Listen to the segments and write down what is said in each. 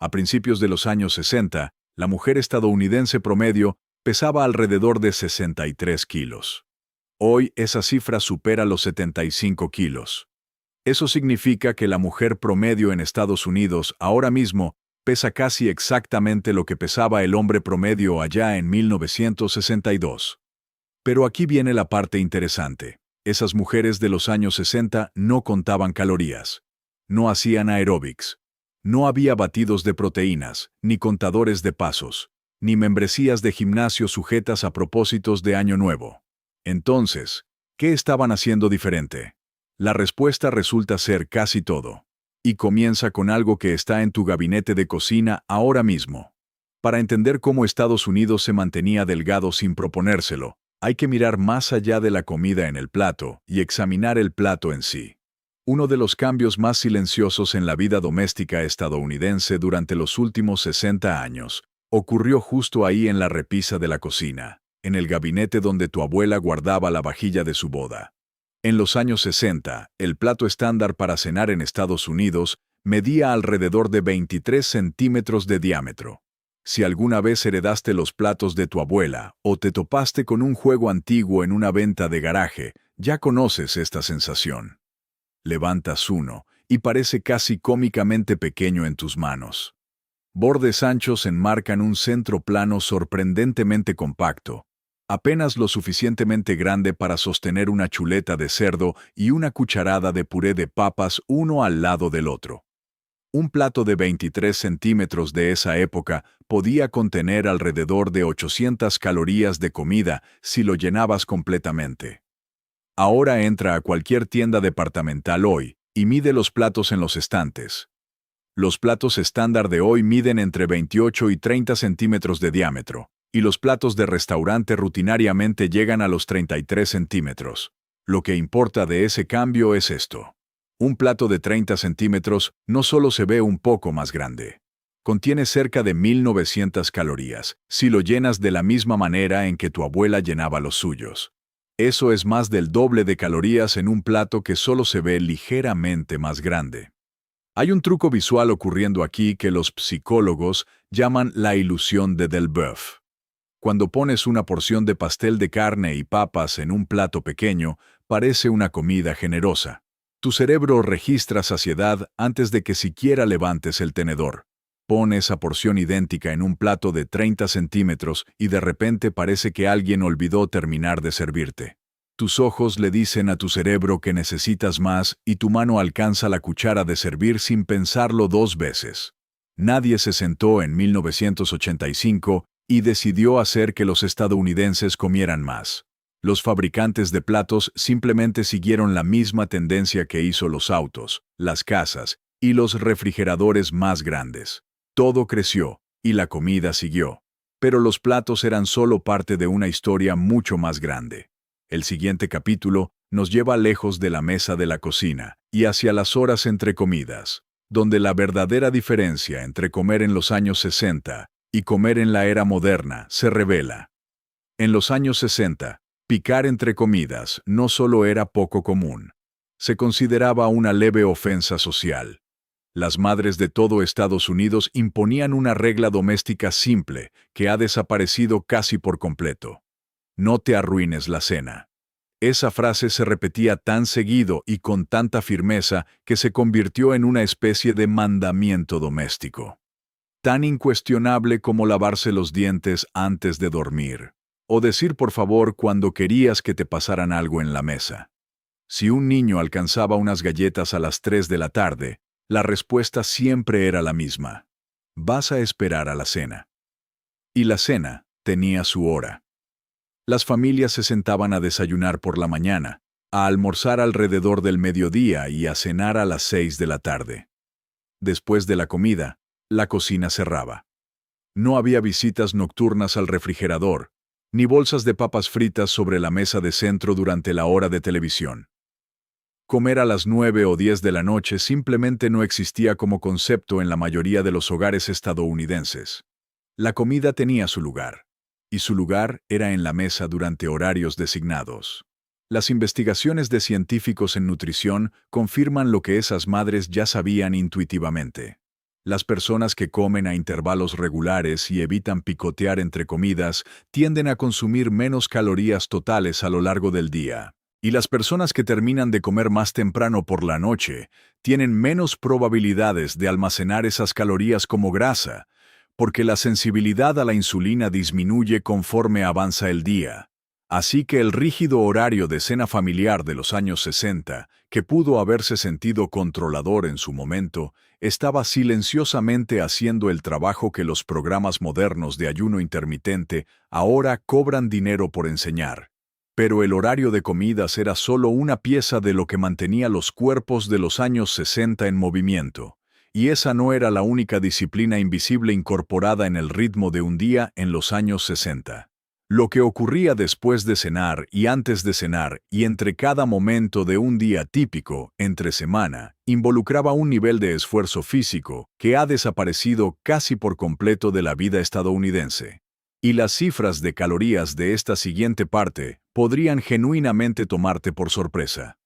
A principios de los años 60, la mujer estadounidense promedio pesaba alrededor de 63 kilos. Hoy esa cifra supera los 75 kilos. Eso significa que la mujer promedio en Estados Unidos ahora mismo pesa casi exactamente lo que pesaba el hombre promedio allá en 1962. Pero aquí viene la parte interesante. Esas mujeres de los años 60 no contaban calorías. No hacían aeróbics. No había batidos de proteínas, ni contadores de pasos, ni membresías de gimnasio sujetas a propósitos de Año Nuevo. Entonces, ¿qué estaban haciendo diferente? La respuesta resulta ser casi todo. Y comienza con algo que está en tu gabinete de cocina ahora mismo. Para entender cómo Estados Unidos se mantenía delgado sin proponérselo, hay que mirar más allá de la comida en el plato y examinar el plato en sí. Uno de los cambios más silenciosos en la vida doméstica estadounidense durante los últimos 60 años ocurrió justo ahí en la repisa de la cocina, en el gabinete donde tu abuela guardaba la vajilla de su boda. En los años 60, el plato estándar para cenar en Estados Unidos medía alrededor de 23 centímetros de diámetro. Si alguna vez heredaste los platos de tu abuela o te topaste con un juego antiguo en una venta de garaje, ya conoces esta sensación. Levantas uno y parece casi cómicamente pequeño en tus manos. Bordes anchos enmarcan un centro plano sorprendentemente compacto, apenas lo suficientemente grande para sostener una chuleta de cerdo y una cucharada de puré de papas uno al lado del otro. Un plato de 23 centímetros de esa época podía contener alrededor de 800 calorías de comida si lo llenabas completamente. Ahora entra a cualquier tienda departamental hoy y mide los platos en los estantes. Los platos estándar de hoy miden entre 28 y 30 centímetros de diámetro, y los platos de restaurante rutinariamente llegan a los 33 centímetros. Lo que importa de ese cambio es esto. Un plato de 30 centímetros no solo se ve un poco más grande. Contiene cerca de 1900 calorías, si lo llenas de la misma manera en que tu abuela llenaba los suyos. Eso es más del doble de calorías en un plato que solo se ve ligeramente más grande. Hay un truco visual ocurriendo aquí que los psicólogos llaman la ilusión de Delboeuf. Cuando pones una porción de pastel de carne y papas en un plato pequeño, parece una comida generosa. Tu cerebro registra saciedad antes de que siquiera levantes el tenedor. Pon esa porción idéntica en un plato de 30 centímetros y de repente parece que alguien olvidó terminar de servirte. Tus ojos le dicen a tu cerebro que necesitas más y tu mano alcanza la cuchara de servir sin pensarlo dos veces. Nadie se sentó en 1985 y decidió hacer que los estadounidenses comieran más. Los fabricantes de platos simplemente siguieron la misma tendencia que hizo los autos, las casas y los refrigeradores más grandes. Todo creció, y la comida siguió. Pero los platos eran solo parte de una historia mucho más grande. El siguiente capítulo nos lleva lejos de la mesa de la cocina y hacia las horas entre comidas, donde la verdadera diferencia entre comer en los años 60 y comer en la era moderna se revela. En los años 60, picar entre comidas no solo era poco común. Se consideraba una leve ofensa social. Las madres de todo Estados Unidos imponían una regla doméstica simple que ha desaparecido casi por completo. No te arruines la cena. Esa frase se repetía tan seguido y con tanta firmeza que se convirtió en una especie de mandamiento doméstico. Tan incuestionable como lavarse los dientes antes de dormir, o decir por favor cuando querías que te pasaran algo en la mesa. Si un niño alcanzaba unas galletas a las 3 de la tarde, la respuesta siempre era la misma. Vas a esperar a la cena. Y la cena tenía su hora. Las familias se sentaban a desayunar por la mañana, a almorzar alrededor del mediodía y a cenar a las 6 de la tarde. Después de la comida, la cocina cerraba. No había visitas nocturnas al refrigerador, ni bolsas de papas fritas sobre la mesa de centro durante la hora de televisión. Comer a las 9 o 10 de la noche simplemente no existía como concepto en la mayoría de los hogares estadounidenses. La comida tenía su lugar, y su lugar era en la mesa durante horarios designados. Las investigaciones de científicos en nutrición confirman lo que esas madres ya sabían intuitivamente. Las personas que comen a intervalos regulares y evitan picotear entre comidas tienden a consumir menos calorías totales a lo largo del día. Y las personas que terminan de comer más temprano por la noche tienen menos probabilidades de almacenar esas calorías como grasa, porque la sensibilidad a la insulina disminuye conforme avanza el día. Así que el rígido horario de cena familiar de los años 60, que pudo haberse sentido controlador en su momento, estaba silenciosamente haciendo el trabajo que los programas modernos de ayuno intermitente ahora cobran dinero por enseñar. Pero el horario de comidas era solo una pieza de lo que mantenía los cuerpos de los años 60 en movimiento. Y esa no era la única disciplina invisible incorporada en el ritmo de un día en los años 60. Lo que ocurría después de cenar y antes de cenar y entre cada momento de un día típico, entre semana, involucraba un nivel de esfuerzo físico que ha desaparecido casi por completo de la vida estadounidense. Y las cifras de calorías de esta siguiente parte podrían genuinamente tomarte por sorpresa.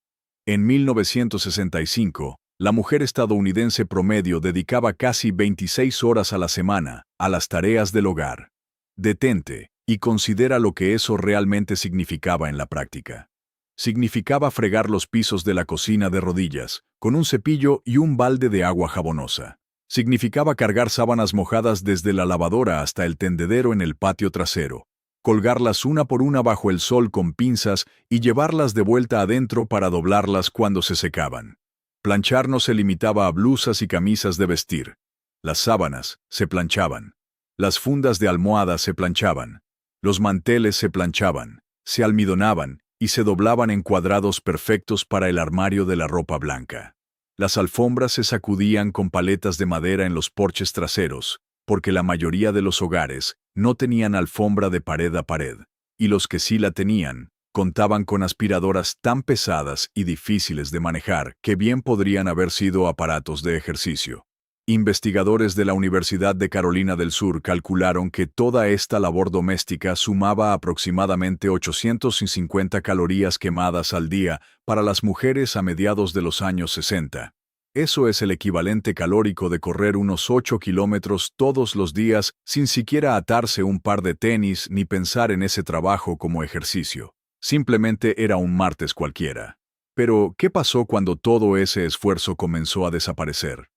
En 1965, la mujer estadounidense promedio dedicaba casi 26 horas a la semana a las tareas del hogar. Detente y considera lo que eso realmente significaba en la práctica. Significaba fregar los pisos de la cocina de rodillas, con un cepillo y un balde de agua jabonosa. Significaba cargar sábanas mojadas desde la lavadora hasta el tendedero en el patio trasero, colgarlas una por una bajo el sol con pinzas y llevarlas de vuelta adentro para doblarlas cuando se secaban. Planchar no se limitaba a blusas y camisas de vestir. Las sábanas se planchaban. Las fundas de almohada se planchaban. Los manteles se planchaban, se almidonaban y se doblaban en cuadrados perfectos para el armario de la ropa blanca. Las alfombras se sacudían con paletas de madera en los porches traseros, porque la mayoría de los hogares no tenían alfombra de pared a pared, y los que sí la tenían, contaban con aspiradoras tan pesadas y difíciles de manejar que bien podrían haber sido aparatos de ejercicio. Investigadores de la Universidad de Carolina del Sur calcularon que toda esta labor doméstica sumaba aproximadamente 850 calorías quemadas al día para las mujeres a mediados de los años 60. Eso es el equivalente calórico de correr unos 8 kilómetros todos los días sin siquiera atarse un par de tenis ni pensar en ese trabajo como ejercicio. Simplemente era un martes cualquiera. Pero, ¿qué pasó cuando todo ese esfuerzo comenzó a desaparecer?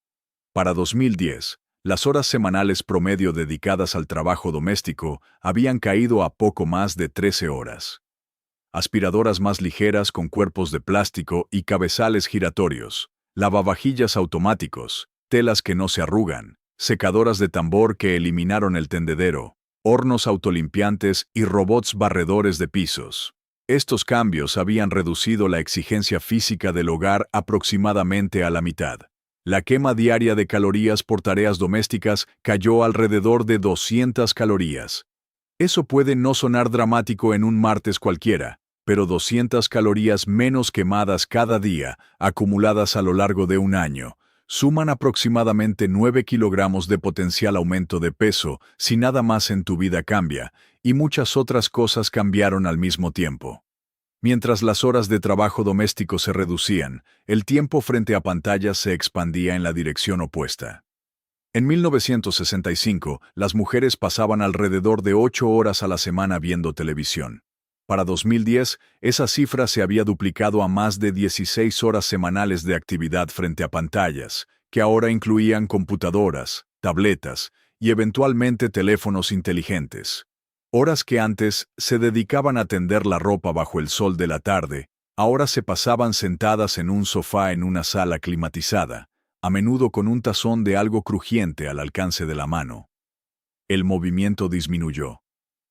Para 2010, las horas semanales promedio dedicadas al trabajo doméstico habían caído a poco más de 13 horas. Aspiradoras más ligeras con cuerpos de plástico y cabezales giratorios, lavavajillas automáticos, telas que no se arrugan, secadoras de tambor que eliminaron el tendedero, hornos autolimpiantes y robots barredores de pisos. Estos cambios habían reducido la exigencia física del hogar aproximadamente a la mitad. La quema diaria de calorías por tareas domésticas cayó alrededor de 200 calorías. Eso puede no sonar dramático en un martes cualquiera, pero 200 calorías menos quemadas cada día, acumuladas a lo largo de un año, suman aproximadamente 9 kilogramos de potencial aumento de peso si nada más en tu vida cambia, y muchas otras cosas cambiaron al mismo tiempo. Mientras las horas de trabajo doméstico se reducían, el tiempo frente a pantallas se expandía en la dirección opuesta. En 1965, las mujeres pasaban alrededor de 8 horas a la semana viendo televisión. Para 2010, esa cifra se había duplicado a más de 16 horas semanales de actividad frente a pantallas, que ahora incluían computadoras, tabletas y eventualmente teléfonos inteligentes. Horas que antes se dedicaban a tender la ropa bajo el sol de la tarde, ahora se pasaban sentadas en un sofá en una sala climatizada, a menudo con un tazón de algo crujiente al alcance de la mano. El movimiento disminuyó,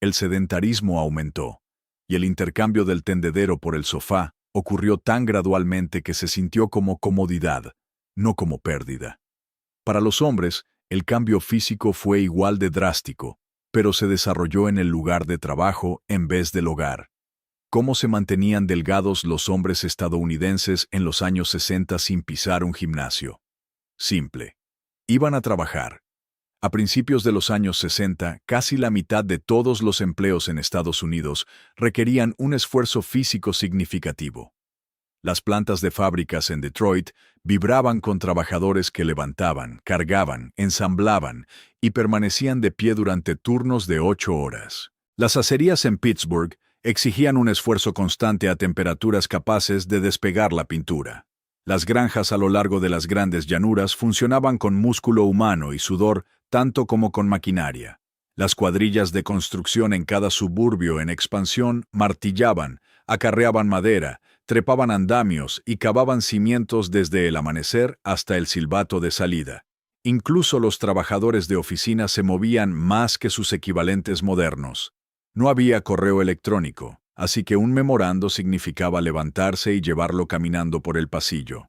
el sedentarismo aumentó, y el intercambio del tendedero por el sofá ocurrió tan gradualmente que se sintió como comodidad, no como pérdida. Para los hombres, el cambio físico fue igual de drástico, pero se desarrolló en el lugar de trabajo en vez del hogar. ¿Cómo se mantenían delgados los hombres estadounidenses en los años 60 sin pisar un gimnasio? Simple. Iban a trabajar. A principios de los años 60, casi la mitad de todos los empleos en Estados Unidos requerían un esfuerzo físico significativo. Las plantas de fábricas en Detroit vibraban con trabajadores que levantaban, cargaban, ensamblaban y permanecían de pie durante turnos de 8 horas. Las acerías en Pittsburgh exigían un esfuerzo constante a temperaturas capaces de despegar la pintura. Las granjas a lo largo de las grandes llanuras funcionaban con músculo humano y sudor tanto como con maquinaria. Las cuadrillas de construcción en cada suburbio en expansión martillaban, acarreaban madera, trepaban andamios y cavaban cimientos desde el amanecer hasta el silbato de salida. Incluso los trabajadores de oficina se movían más que sus equivalentes modernos. No había correo electrónico, así que un memorando significaba levantarse y llevarlo caminando por el pasillo.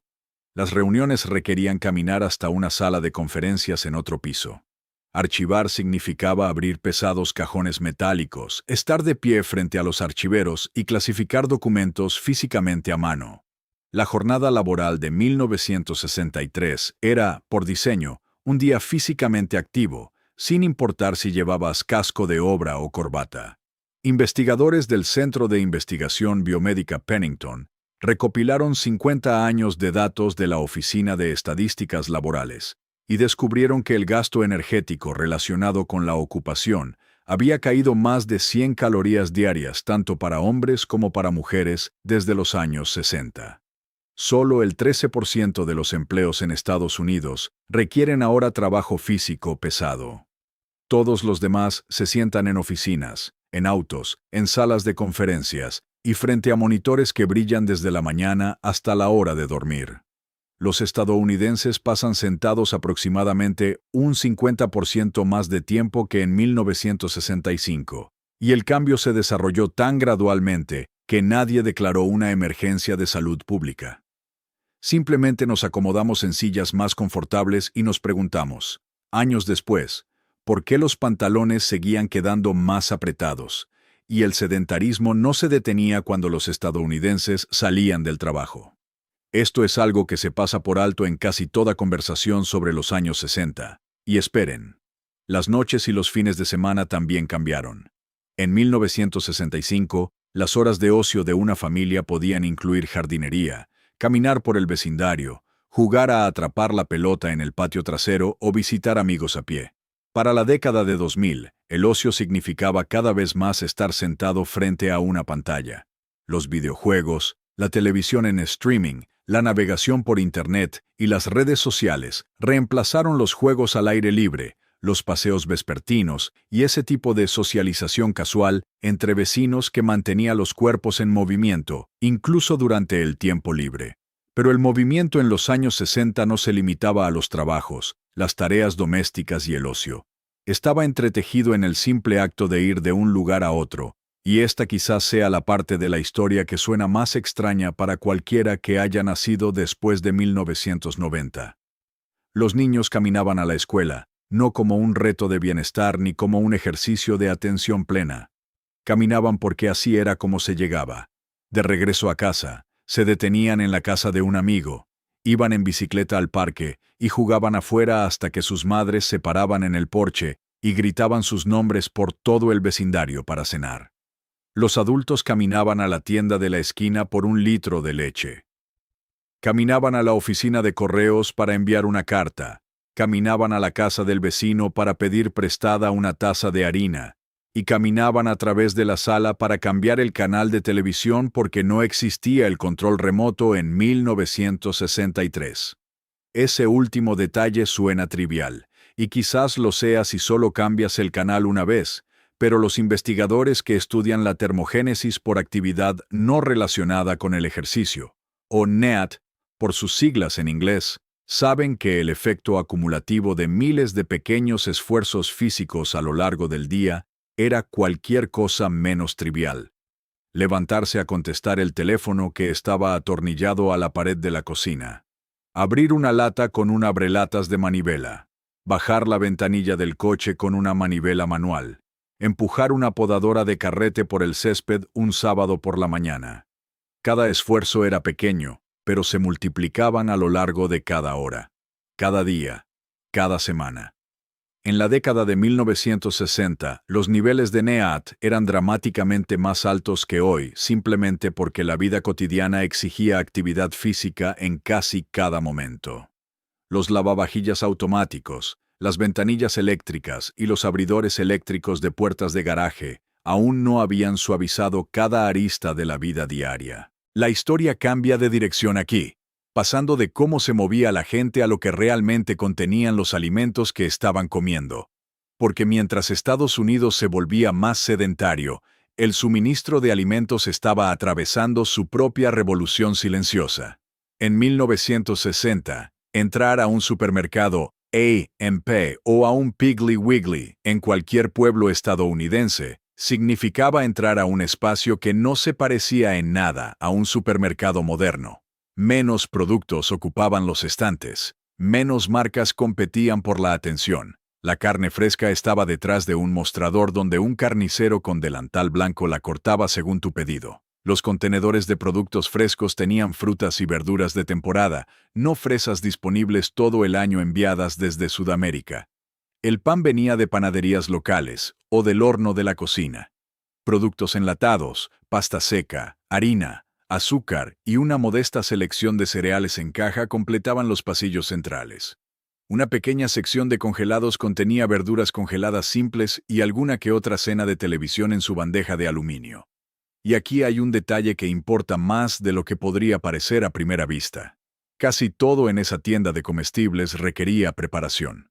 Las reuniones requerían caminar hasta una sala de conferencias en otro piso. Archivar significaba abrir pesados cajones metálicos, estar de pie frente a los archiveros y clasificar documentos físicamente a mano. La jornada laboral de 1963 era, por diseño, un día físicamente activo, sin importar si llevabas casco de obra o corbata. Investigadores del Centro de Investigación Biomédica Pennington recopilaron 50 años de datos de la Oficina de Estadísticas Laborales y descubrieron que el gasto energético relacionado con la ocupación había caído más de 100 calorías diarias tanto para hombres como para mujeres desde los años 60. Solo el 13% de los empleos en Estados Unidos requieren ahora trabajo físico pesado. Todos los demás se sientan en oficinas, en autos, en salas de conferencias y frente a monitores que brillan desde la mañana hasta la hora de dormir. Los estadounidenses pasan sentados aproximadamente un 50% más de tiempo que en 1965, y el cambio se desarrolló tan gradualmente que nadie declaró una emergencia de salud pública. Simplemente nos acomodamos en sillas más confortables y nos preguntamos, años después, ¿por qué los pantalones seguían quedando más apretados? Y el sedentarismo no se detenía cuando los estadounidenses salían del trabajo. Esto es algo que se pasa por alto en casi toda conversación sobre los años 60. Y esperen. Las noches y los fines de semana también cambiaron. En 1965, las horas de ocio de una familia podían incluir jardinería, caminar por el vecindario, jugar a atrapar la pelota en el patio trasero o visitar amigos a pie. Para la década de 2000, el ocio significaba cada vez más estar sentado frente a una pantalla. Los videojuegos, la televisión en streaming, la navegación por Internet y las redes sociales reemplazaron los juegos al aire libre, los paseos vespertinos y ese tipo de socialización casual entre vecinos que mantenía los cuerpos en movimiento, incluso durante el tiempo libre. Pero el movimiento en los años 60 no se limitaba a los trabajos, las tareas domésticas y el ocio. Estaba entretejido en el simple acto de ir de un lugar a otro, y esta quizás sea la parte de la historia que suena más extraña para cualquiera que haya nacido después de 1990. Los niños caminaban a la escuela, no como un reto de bienestar ni como un ejercicio de atención plena. Caminaban porque así era como se llegaba. De regreso a casa, se detenían en la casa de un amigo, iban en bicicleta al parque y jugaban afuera hasta que sus madres se paraban en el porche y gritaban sus nombres por todo el vecindario para cenar. Los adultos caminaban a la tienda de la esquina por un litro de leche. Caminaban a la oficina de correos para enviar una carta. Caminaban a la casa del vecino para pedir prestada una taza de harina. Y caminaban a través de la sala para cambiar el canal de televisión porque no existía el control remoto en 1963. Ese último detalle suena trivial, y quizás lo sea si solo cambias el canal una vez, pero los investigadores que estudian la termogénesis por actividad no relacionada con el ejercicio, o NEAT, por sus siglas en inglés, saben que el efecto acumulativo de miles de pequeños esfuerzos físicos a lo largo del día era cualquier cosa menos trivial. Levantarse a contestar el teléfono que estaba atornillado a la pared de la cocina. Abrir una lata con un abrelatas de manivela. Bajar la ventanilla del coche con una manivela manual. Empujar una podadora de carrete por el césped un sábado por la mañana. Cada esfuerzo era pequeño, pero se multiplicaban a lo largo de cada hora, cada día, cada semana. En la década de 1960, los niveles de NEAT eran dramáticamente más altos que hoy, simplemente porque la vida cotidiana exigía actividad física en casi cada momento. Los lavavajillas automáticos, las ventanillas eléctricas y los abridores eléctricos de puertas de garaje aún no habían suavizado cada arista de la vida diaria. La historia cambia de dirección aquí, pasando de cómo se movía la gente a lo que realmente contenían los alimentos que estaban comiendo. Porque mientras Estados Unidos se volvía más sedentario, el suministro de alimentos estaba atravesando su propia revolución silenciosa. En 1960, entrar a un supermercado A&P o a un Piggly Wiggly en cualquier pueblo estadounidense significaba entrar a un espacio que no se parecía en nada a un supermercado moderno. Menos productos ocupaban los estantes, menos marcas competían por la atención. La carne fresca estaba detrás de un mostrador donde un carnicero con delantal blanco la cortaba según tu pedido. Los contenedores de productos frescos tenían frutas y verduras de temporada, no fresas disponibles todo el año enviadas desde Sudamérica. El pan venía de panaderías locales o del horno de la cocina. Productos enlatados, pasta seca, harina, azúcar y una modesta selección de cereales en caja completaban los pasillos centrales. Una pequeña sección de congelados contenía verduras congeladas simples y alguna que otra cena de televisión en su bandeja de aluminio. Y aquí hay un detalle que importa más de lo que podría parecer a primera vista. Casi todo en esa tienda de comestibles requería preparación.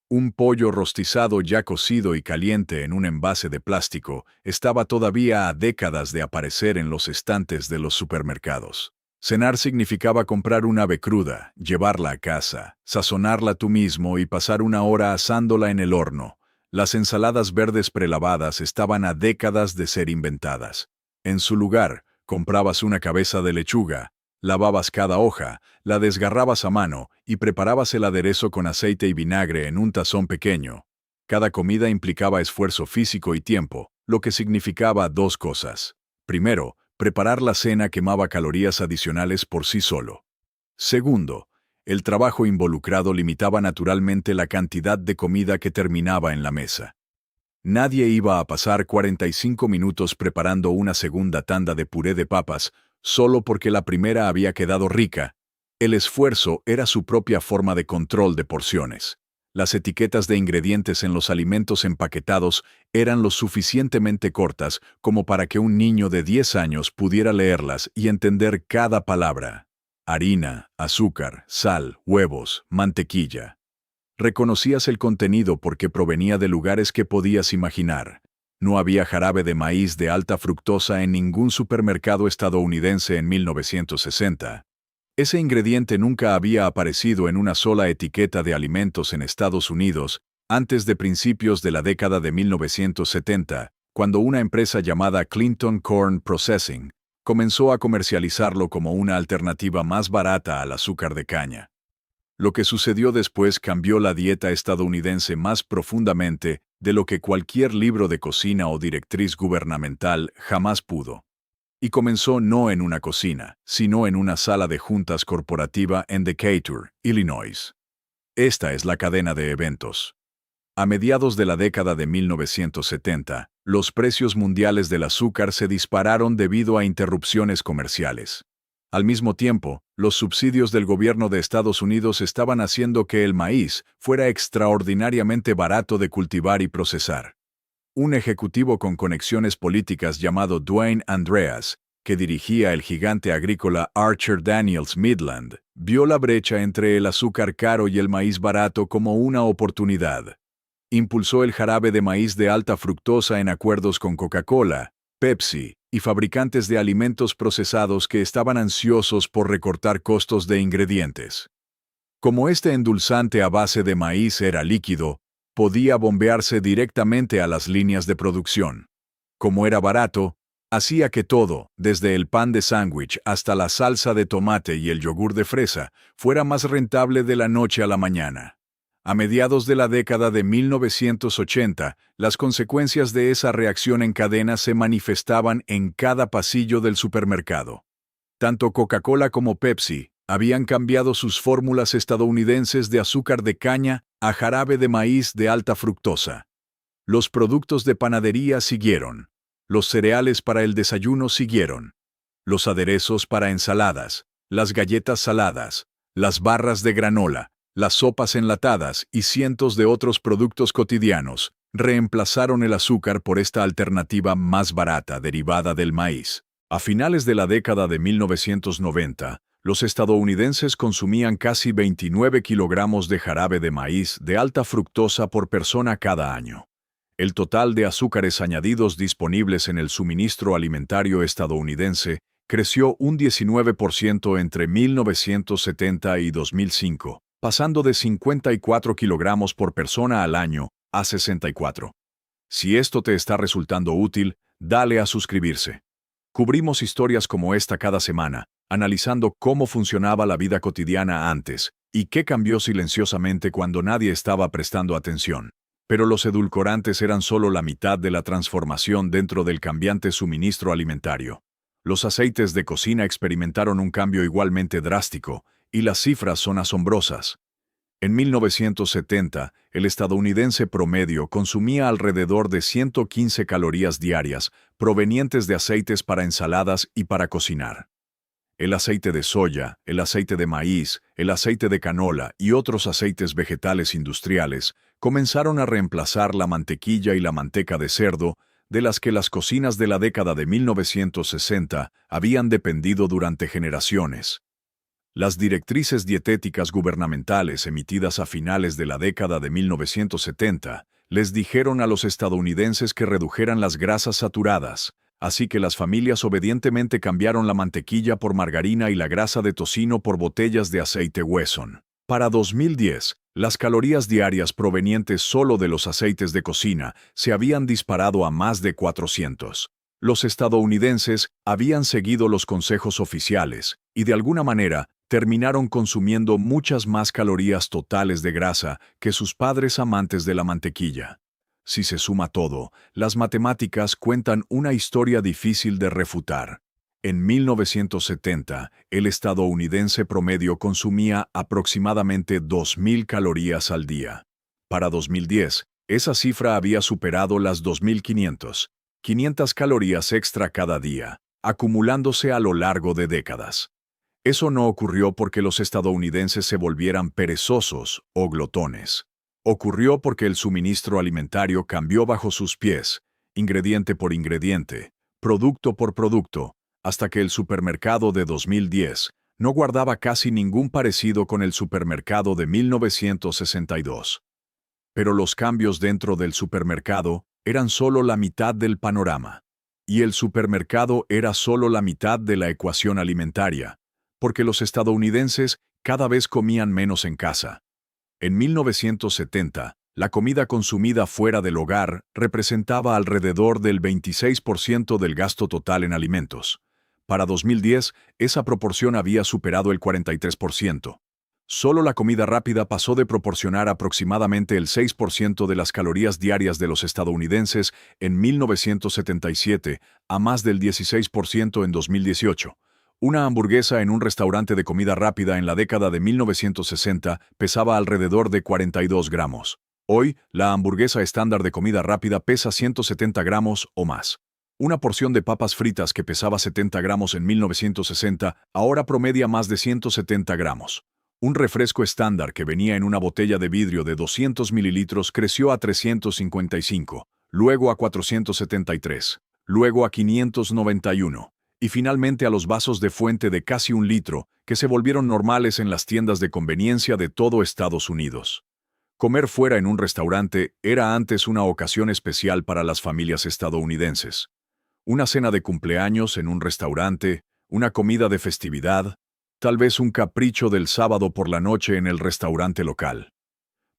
Un pollo rostizado ya cocido y caliente en un envase de plástico estaba todavía a décadas de aparecer en los estantes de los supermercados. Cenar significaba comprar una ave cruda, llevarla a casa, sazonarla tú mismo y pasar una hora asándola en el horno. Las ensaladas verdes prelavadas estaban a décadas de ser inventadas. En su lugar, comprabas una cabeza de lechuga, lavabas cada hoja, la desgarrabas a mano y preparabas el aderezo con aceite y vinagre en un tazón pequeño. Cada comida implicaba esfuerzo físico y tiempo, lo que significaba dos cosas. Primero, preparar la cena quemaba calorías adicionales por sí solo. Segundo, el trabajo involucrado limitaba naturalmente la cantidad de comida que terminaba en la mesa. Nadie iba a pasar 45 minutos preparando una segunda tanda de puré de papas, solo porque la primera había quedado rica. El esfuerzo era su propia forma de control de porciones. Las etiquetas de ingredientes en los alimentos empaquetados eran lo suficientemente cortas como para que un niño de 10 años pudiera leerlas y entender cada palabra. Harina, azúcar, sal, huevos, mantequilla. Reconocías el contenido porque provenía de lugares que podías imaginar. No había jarabe de maíz de alta fructosa en ningún supermercado estadounidense en 1960. Ese ingrediente nunca había aparecido en una sola etiqueta de alimentos en Estados Unidos antes de principios de la década de 1970, cuando una empresa llamada Clinton Corn Processing comenzó a comercializarlo como una alternativa más barata al azúcar de caña. Lo que sucedió después cambió la dieta estadounidense más profundamente de lo que cualquier libro de cocina o directriz gubernamental jamás pudo. Y comenzó no en una cocina, sino en una sala de juntas corporativa en Decatur, Illinois. Esta es la cadena de eventos. A mediados de la década de 1970, los precios mundiales del azúcar se dispararon debido a interrupciones comerciales. Al mismo tiempo, los subsidios del gobierno de Estados Unidos estaban haciendo que el maíz fuera extraordinariamente barato de cultivar y procesar. Un ejecutivo con conexiones políticas llamado Dwayne Andreas, que dirigía el gigante agrícola Archer Daniels Midland, vio la brecha entre el azúcar caro y el maíz barato como una oportunidad. Impulsó el jarabe de maíz de alta fructosa en acuerdos con Coca-Cola, Pepsi y fabricantes de alimentos procesados que estaban ansiosos por recortar costos de ingredientes. Como este endulzante a base de maíz era líquido, podía bombearse directamente a las líneas de producción. Como era barato, hacía que todo, desde el pan de sándwich hasta la salsa de tomate y el yogur de fresa, fuera más rentable de la noche a la mañana. A mediados de la década de 1980, las consecuencias de esa reacción en cadena se manifestaban en cada pasillo del supermercado. Tanto Coca-Cola como Pepsi, Habían cambiado sus fórmulas estadounidenses de azúcar de caña a jarabe de maíz de alta fructosa. Los productos de panadería siguieron. Los cereales para el desayuno siguieron. Los aderezos para ensaladas, las galletas saladas, las barras de granola, las sopas enlatadas y cientos de otros productos cotidianos reemplazaron el azúcar por esta alternativa más barata derivada del maíz. A finales de la década de 1990, los estadounidenses consumían casi 29 kilogramos de jarabe de maíz de alta fructosa por persona cada año. El total de azúcares añadidos disponibles en el suministro alimentario estadounidense creció un 19% entre 1970 y 2005, pasando de 54 kilogramos por persona al año a 64. Si esto te está resultando útil, dale a suscribirse. Cubrimos historias como esta cada semana, analizando cómo funcionaba la vida cotidiana antes y qué cambió silenciosamente cuando nadie estaba prestando atención. Pero los edulcorantes eran solo la mitad de la transformación dentro del cambiante suministro alimentario. Los aceites de cocina experimentaron un cambio igualmente drástico, y las cifras son asombrosas. En 1970, el estadounidense promedio consumía alrededor de 115 calorías diarias provenientes de aceites para ensaladas y para cocinar. El aceite de soya, el aceite de maíz, el aceite de canola y otros aceites vegetales industriales comenzaron a reemplazar la mantequilla y la manteca de cerdo, de las que las cocinas de la década de 1960 habían dependido durante generaciones. Las directrices dietéticas gubernamentales emitidas a finales de la década de 1970 les dijeron a los estadounidenses que redujeran las grasas saturadas, así que las familias obedientemente cambiaron la mantequilla por margarina y la grasa de tocino por botellas de aceite Wesson. Para 2010, las calorías diarias provenientes solo de los aceites de cocina se habían disparado a más de 400. Los estadounidenses habían seguido los consejos oficiales y, de alguna manera, terminaron consumiendo muchas más calorías totales de grasa que sus padres amantes de la mantequilla. Si se suma todo, las matemáticas cuentan una historia difícil de refutar. En 1970, el estadounidense promedio consumía aproximadamente 2.000 calorías al día. Para 2010, esa cifra había superado las 2.500, 500 calorías extra cada día, acumulándose a lo largo de décadas. Eso no ocurrió porque los estadounidenses se volvieran perezosos o glotones. Ocurrió porque el suministro alimentario cambió bajo sus pies, ingrediente por ingrediente, producto por producto, hasta que el supermercado de 2010 no guardaba casi ningún parecido con el supermercado de 1962. Pero los cambios dentro del supermercado eran solo la mitad del panorama. Y el supermercado era solo la mitad de la ecuación alimentaria, porque los estadounidenses cada vez comían menos en casa. En 1970, la comida consumida fuera del hogar representaba alrededor del 26% del gasto total en alimentos. Para 2010, esa proporción había superado el 43%. Solo la comida rápida pasó de proporcionar aproximadamente el 6% de las calorías diarias de los estadounidenses en 1977 a más del 16% en 2018. Una hamburguesa en un restaurante de comida rápida en la década de 1960 pesaba alrededor de 42 gramos. Hoy, la hamburguesa estándar de comida rápida pesa 170 gramos o más. Una porción de papas fritas que pesaba 70 gramos en 1960 ahora promedia más de 170 gramos. Un refresco estándar que venía en una botella de vidrio de 200 mililitros creció a 355, luego a 473, luego a 591. Y finalmente a los vasos de fuente de casi 1 litro, que se volvieron normales en las tiendas de conveniencia de todo Estados Unidos. Comer fuera en un restaurante era antes una ocasión especial para las familias estadounidenses. Una cena de cumpleaños en un restaurante, una comida de festividad, tal vez un capricho del sábado por la noche en el restaurante local.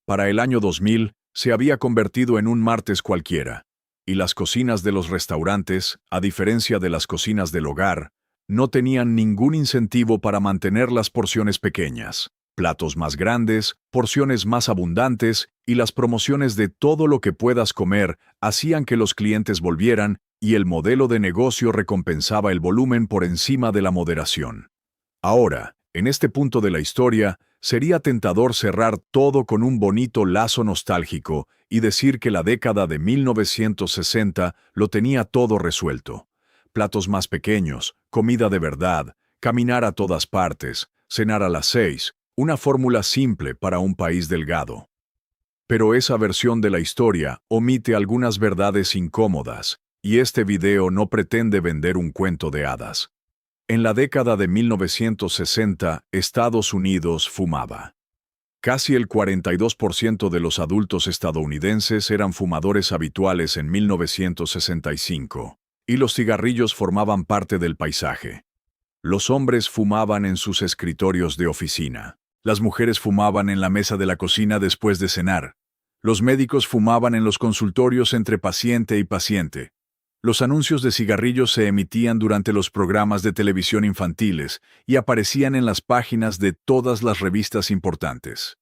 Para el año 2000, se había convertido en un martes cualquiera. Y las cocinas de los restaurantes, a diferencia de las cocinas del hogar, no tenían ningún incentivo para mantener las porciones pequeñas, platos más grandes, porciones más abundantes y las promociones de todo lo que puedas comer hacían que los clientes volvieran y el modelo de negocio recompensaba el volumen por encima de la moderación. Ahora, En este punto de la historia, sería tentador cerrar todo con un bonito lazo nostálgico y decir que la década de 1960 lo tenía todo resuelto. Platos más pequeños, comida de verdad, caminar a todas partes, cenar a las 6, una fórmula simple para un país delgado. Pero esa versión de la historia omite algunas verdades incómodas, y este video no pretende vender un cuento de hadas. En la década de 1960, Estados Unidos fumaba. Casi el 42% de los adultos estadounidenses eran fumadores habituales en 1965, y los cigarrillos formaban parte del paisaje. Los hombres fumaban en sus escritorios de oficina. Las mujeres fumaban en la mesa de la cocina después de cenar. Los médicos fumaban en los consultorios entre paciente y paciente. Los anuncios de cigarrillos se emitían durante los programas de televisión infantiles y aparecían en las páginas de todas las revistas importantes.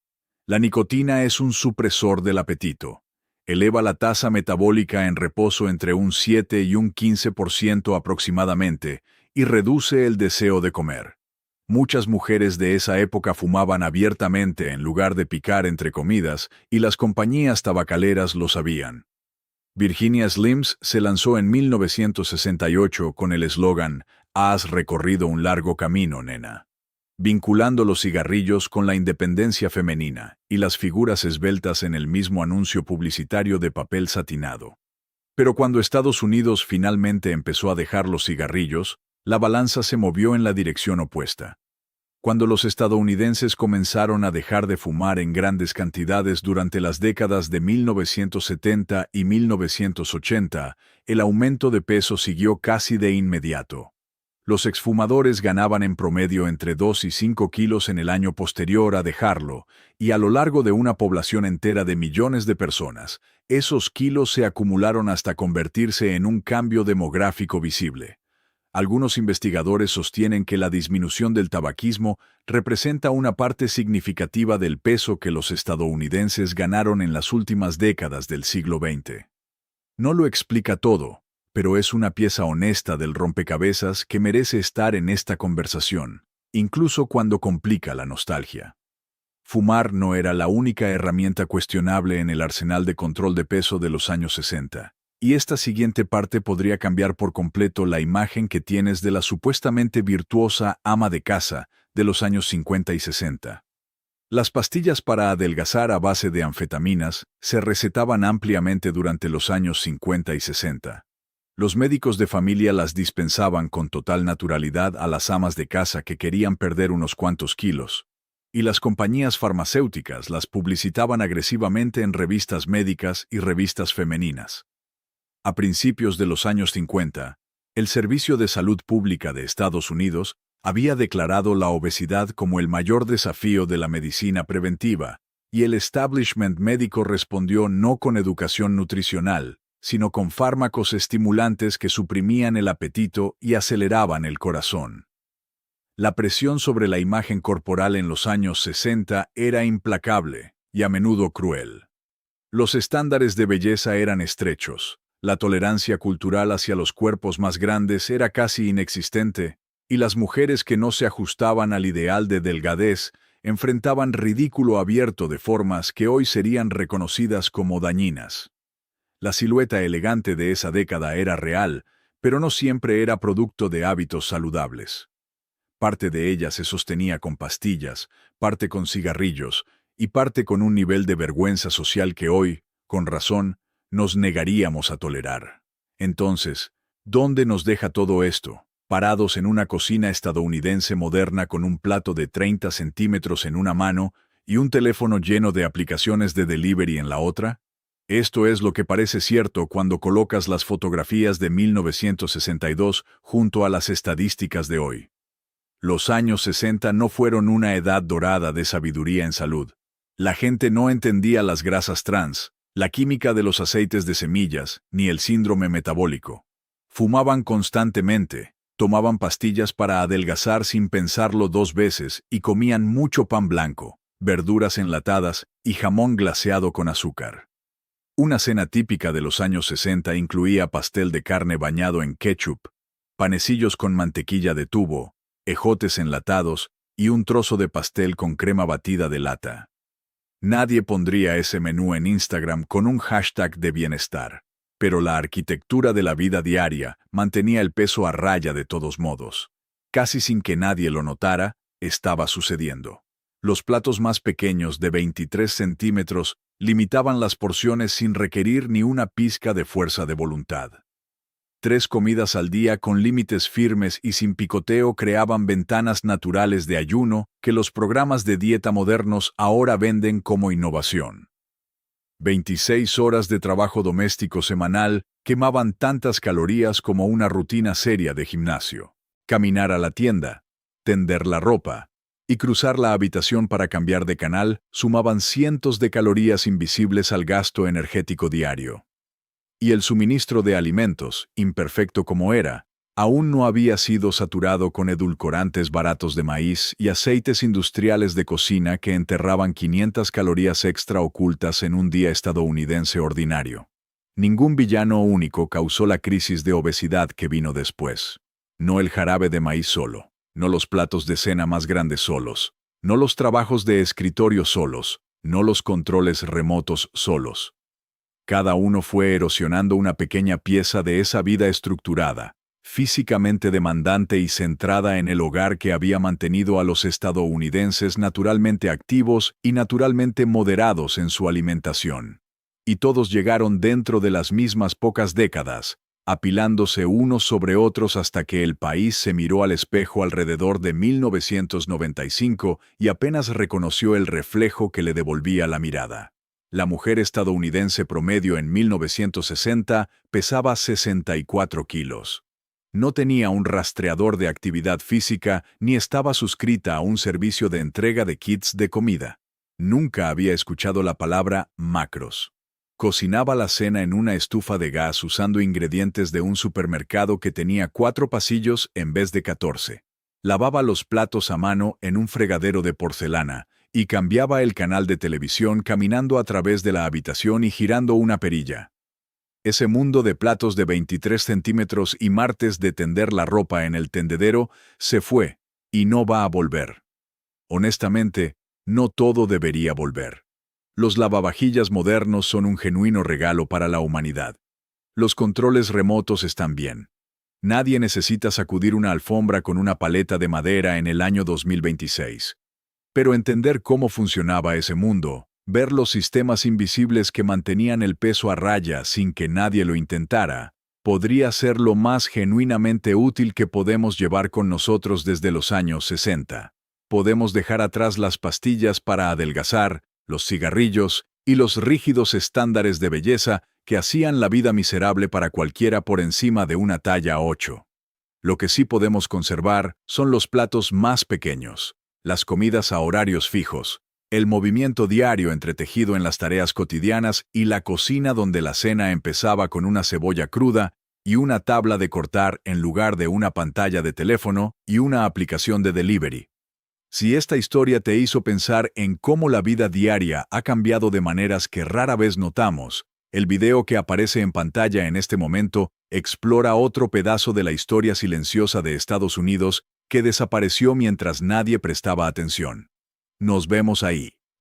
La nicotina es un supresor del apetito. Eleva la tasa metabólica en reposo entre un 7 y un 15% aproximadamente y reduce el deseo de comer. Muchas mujeres de esa época fumaban abiertamente en lugar de picar entre comidas y las compañías tabacaleras lo sabían. Virginia Slims se lanzó en 1968 con el eslogan «Has recorrido un largo camino, nena», vinculando los cigarrillos con la independencia femenina y las figuras esbeltas en el mismo anuncio publicitario de papel satinado. Pero cuando Estados Unidos finalmente empezó a dejar los cigarrillos, la balanza se movió en la dirección opuesta. Cuando los estadounidenses comenzaron a dejar de fumar en grandes cantidades durante las décadas de 1970 y 1980, el aumento de peso siguió casi de inmediato. Los exfumadores ganaban en promedio entre 2 y 5 kilos en el año posterior a dejarlo, y a lo largo de una población entera de millones de personas, esos kilos se acumularon hasta convertirse en un cambio demográfico visible. Algunos investigadores sostienen que la disminución del tabaquismo representa una parte significativa del peso que los estadounidenses ganaron en las últimas décadas del siglo XX. No lo explica todo, pero es una pieza honesta del rompecabezas que merece estar en esta conversación, incluso cuando complica la nostalgia. Fumar no era la única herramienta cuestionable en el arsenal de control de peso de los años 60. Y esta siguiente parte podría cambiar por completo la imagen que tienes de la supuestamente virtuosa ama de casa de los años 50 y 60. Las pastillas para adelgazar a base de anfetaminas se recetaban ampliamente durante los años 50 y 60. Los médicos de familia las dispensaban con total naturalidad a las amas de casa que querían perder unos cuantos kilos, y las compañías farmacéuticas las publicitaban agresivamente en revistas médicas y revistas femeninas. A principios de los años 50, el Servicio de Salud Pública de Estados Unidos había declarado la obesidad como el mayor desafío de la medicina preventiva, y el establishment médico respondió no con educación nutricional, sino con fármacos estimulantes que suprimían el apetito y aceleraban el corazón. La presión sobre la imagen corporal en los años 60 era implacable y a menudo cruel. Los estándares de belleza eran estrechos. La tolerancia cultural hacia los cuerpos más grandes era casi inexistente, y las mujeres que no se ajustaban al ideal de delgadez enfrentaban ridículo abierto de formas que hoy serían reconocidas como dañinas. La silueta elegante de esa década era real, pero no siempre era producto de hábitos saludables. Parte de ella se sostenía con pastillas, parte con cigarrillos, y parte con un nivel de vergüenza social que hoy, con razón, nos negaríamos a tolerar. Entonces, ¿dónde nos deja todo esto? Parados en una cocina estadounidense moderna con un plato de 30 centímetros en una mano y un teléfono lleno de aplicaciones de delivery en la otra? Esto es lo que parece cierto cuando colocas las fotografías de 1962 junto a las estadísticas de hoy. Los años 60 no fueron una edad dorada de sabiduría en salud. La gente no entendía las grasas trans, la química de los aceites de semillas, ni el síndrome metabólico. Fumaban constantemente, tomaban pastillas para adelgazar sin pensarlo 2 veces y comían mucho pan blanco, verduras enlatadas y jamón glaseado con azúcar. Una cena típica de los años 60 incluía pastel de carne bañado en ketchup, panecillos con mantequilla de tubo, ejotes enlatados y un trozo de pastel con crema batida de lata. Nadie pondría ese menú en Instagram con un hashtag de bienestar, pero la arquitectura de la vida diaria mantenía el peso a raya de todos modos. Casi sin que nadie lo notara, estaba sucediendo. Los platos más pequeños de 23 centímetros limitaban las porciones sin requerir ni una pizca de fuerza de voluntad. 3 comidas al día con límites firmes y sin picoteo creaban ventanas naturales de ayuno que los programas de dieta modernos ahora venden como innovación. 26 horas de trabajo doméstico semanal quemaban tantas calorías como una rutina seria de gimnasio. Caminar a la tienda, tender la ropa y cruzar la habitación para cambiar de canal sumaban cientos de calorías invisibles al gasto energético diario. Y el suministro de alimentos, imperfecto como era, aún no había sido saturado con edulcorantes baratos de maíz y aceites industriales de cocina que enterraban 500 calorías extra ocultas en un día estadounidense ordinario. Ningún villano único causó la crisis de obesidad que vino después. No el jarabe de maíz solo, no los platos de cena más grandes solos, no los trabajos de escritorio solos, no los controles remotos solos. Cada uno fue erosionando una pequeña pieza de esa vida estructurada, físicamente demandante y centrada en el hogar que había mantenido a los estadounidenses naturalmente activos y naturalmente moderados en su alimentación. Y todos llegaron dentro de las mismas pocas décadas, apilándose unos sobre otros hasta que el país se miró al espejo alrededor de 1995 y apenas reconoció el reflejo que le devolvía la mirada. La mujer estadounidense promedio en 1960 pesaba 64 kilos. No tenía un rastreador de actividad física ni estaba suscrita a un servicio de entrega de kits de comida. Nunca había escuchado la palabra macros. Cocinaba la cena en una estufa de gas usando ingredientes de un supermercado que tenía 4 pasillos en vez de 14. Lavaba los platos a mano en un fregadero de porcelana y cambiaba el canal de televisión caminando a través de la habitación y girando una perilla. Ese mundo de platos de 23 centímetros y martes de tender la ropa en el tendedero se fue y no va a volver. Honestamente, no todo debería volver. Los lavavajillas modernos son un genuino regalo para la humanidad. Los controles remotos están bien. Nadie necesita sacudir una alfombra con una paleta de madera en el año 2026. Pero entender cómo funcionaba ese mundo, ver los sistemas invisibles que mantenían el peso a raya sin que nadie lo intentara, podría ser lo más genuinamente útil que podemos llevar con nosotros desde los años 60. Podemos dejar atrás las pastillas para adelgazar, los cigarrillos y los rígidos estándares de belleza que hacían la vida miserable para cualquiera por encima de una talla 8. Lo que sí podemos conservar son los platos más pequeños, las comidas a horarios fijos, el movimiento diario entretejido en las tareas cotidianas y la cocina donde la cena empezaba con una cebolla cruda y una tabla de cortar en lugar de una pantalla de teléfono y una aplicación de delivery. Si esta historia te hizo pensar en cómo la vida diaria ha cambiado de maneras que rara vez notamos, el video que aparece en pantalla en este momento explora otro pedazo de la historia silenciosa de Estados Unidos que desapareció mientras nadie prestaba atención. Nos vemos ahí.